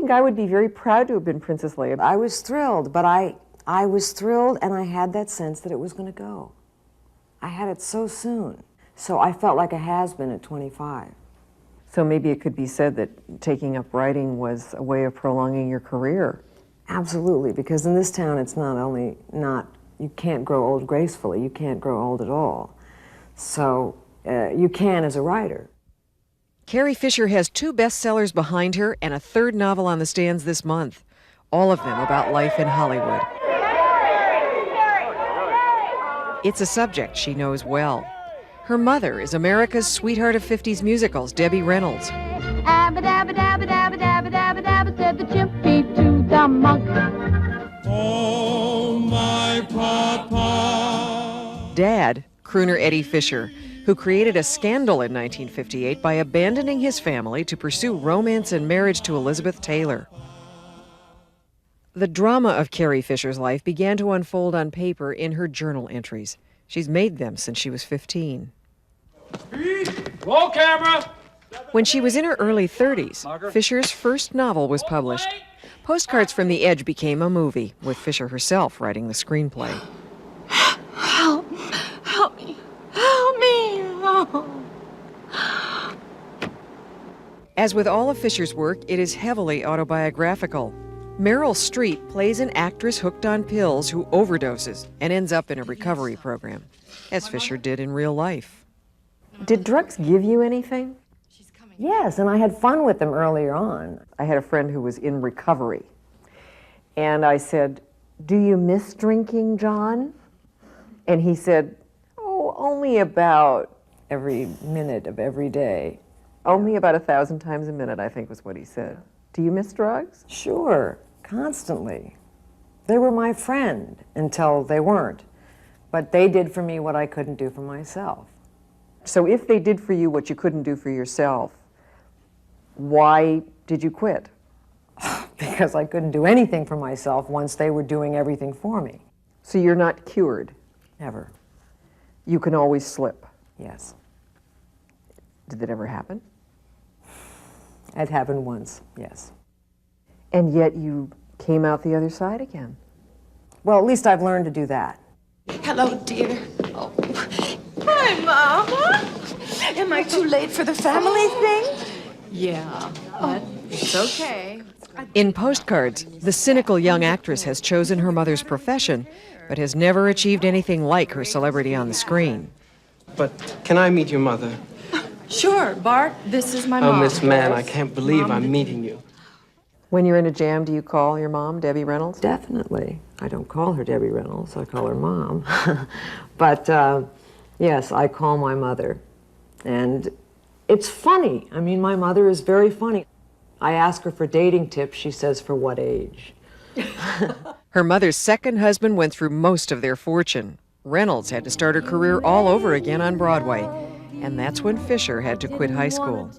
think I would be very proud to have been Princess Leia. I was thrilled, but I was thrilled, and I had that sense that it was going to go. I had it so soon. So I felt like a has-been at 25. So maybe it could be said that taking up writing was a way of prolonging your career. Absolutely, because in this town it's not only you can't grow old gracefully, you can't grow old at all. So you can as a writer. Carrie Fisher has 2 bestsellers behind her and a 3rd novel on the stands this month, all of them about life in Hollywood. It's a subject she knows well. Her mother is America's sweetheart of 50s musicals, Debbie Reynolds. Abba dabba dabba dabba dabba dabba dabba, said the gypsy to the monk. Oh, my papa. Dad, crooner Eddie Fisher, who created a scandal in 1958 by abandoning his family to pursue romance and marriage to Elizabeth Taylor. The drama of Carrie Fisher's life began to unfold on paper in her journal entries. She's made them since she was 15. Roll camera! When she was in her early 30s, Fisher's first novel was published. Postcards from the Edge became a movie, with Fisher herself writing the screenplay. Help me, help me. Oh. As with all of Fisher's work, it is heavily autobiographical. Meryl Streep plays an actress hooked on pills who overdoses and ends up in a recovery program, as Fisher did in real life. Did drugs give you anything? Yes, and I had fun with them earlier on. I had a friend who was in recovery, and I said, "Do you miss drinking, John?" And he said, "Oh, only about Every minute of every day. only about 1,000 times a minute," I think was what he said. Do you miss drugs? Sure, constantly. They were my friend until they weren't. But they did for me what I couldn't do for myself. So if they did for you what you couldn't do for yourself, why did you quit? Because I couldn't do anything for myself once they were doing everything for me. So you're not cured. Never. You can always slip. Yes. Did that ever happen? It happened once, yes. And yet you came out the other side again. Well, at least I've learned to do that. Hello, dear. Oh. Hi, Mama. Am I too late for the family thing? Yeah, but it's okay. In Postcards, the cynical young actress has chosen her mother's profession, but has never achieved anything like her celebrity on the screen. But can I meet your mother? Sure, Bart, this is my mom. Oh, Miss Mann, I can't believe I'm meeting you. When you're in a jam, do you call your mom, Debbie Reynolds? Definitely. I don't call her Debbie Reynolds, I call her Mom. But yes, I call my mother. And it's funny. I mean, my mother is very funny. I ask her for dating tips, she says, for what age? Her mother's second husband went through most of their fortune. Reynolds had to start her career all over again on Broadway, and that's when Fisher had to quit high school.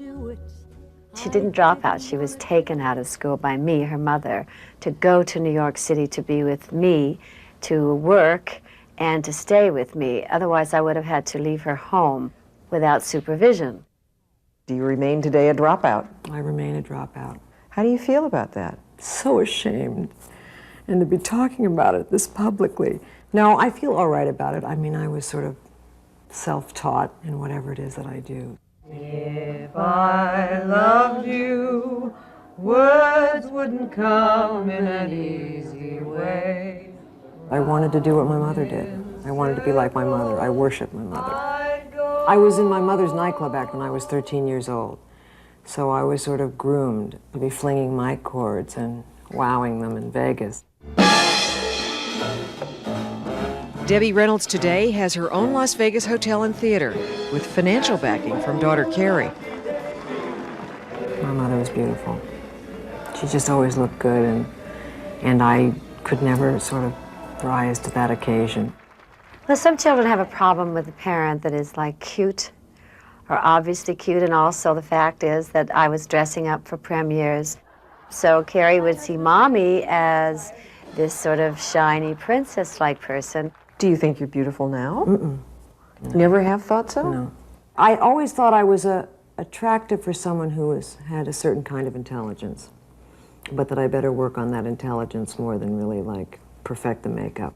She didn't drop out. She was taken out of school by me, her mother, to go to New York City to be with me, to work, and to stay with me. Otherwise, I would have had to leave her home without supervision. Do you remain today a dropout? I remain a dropout. How do you feel about that? So ashamed. And to be talking about it this publicly. No, I feel all right about it. I mean, I was sort of self-taught in whatever it is that I do. If I loved you, words wouldn't come in an easy way. I wanted to do what my mother did. I wanted to be like my mother. I worship my mother. I was in my mother's nightclub act when I was 13 years old. So I was sort of groomed to be flinging mic cords and wowing them in Vegas. Debbie Reynolds today has her own Las Vegas hotel and theater, with financial backing from daughter Carrie. My mother was beautiful. She just always looked good, and I could never sort of rise to that occasion. Well, some children have a problem with a parent that is like cute, or obviously cute, and also the fact is that I was dressing up for premieres. So Carrie would see Mommy as this sort of shiny princess-like person. Do you think you're beautiful now? Mm-mm. No. Never have thought so? No. I always thought I was attractive for someone who had a certain kind of intelligence. but that I better work on that intelligence more than really like perfect the makeup.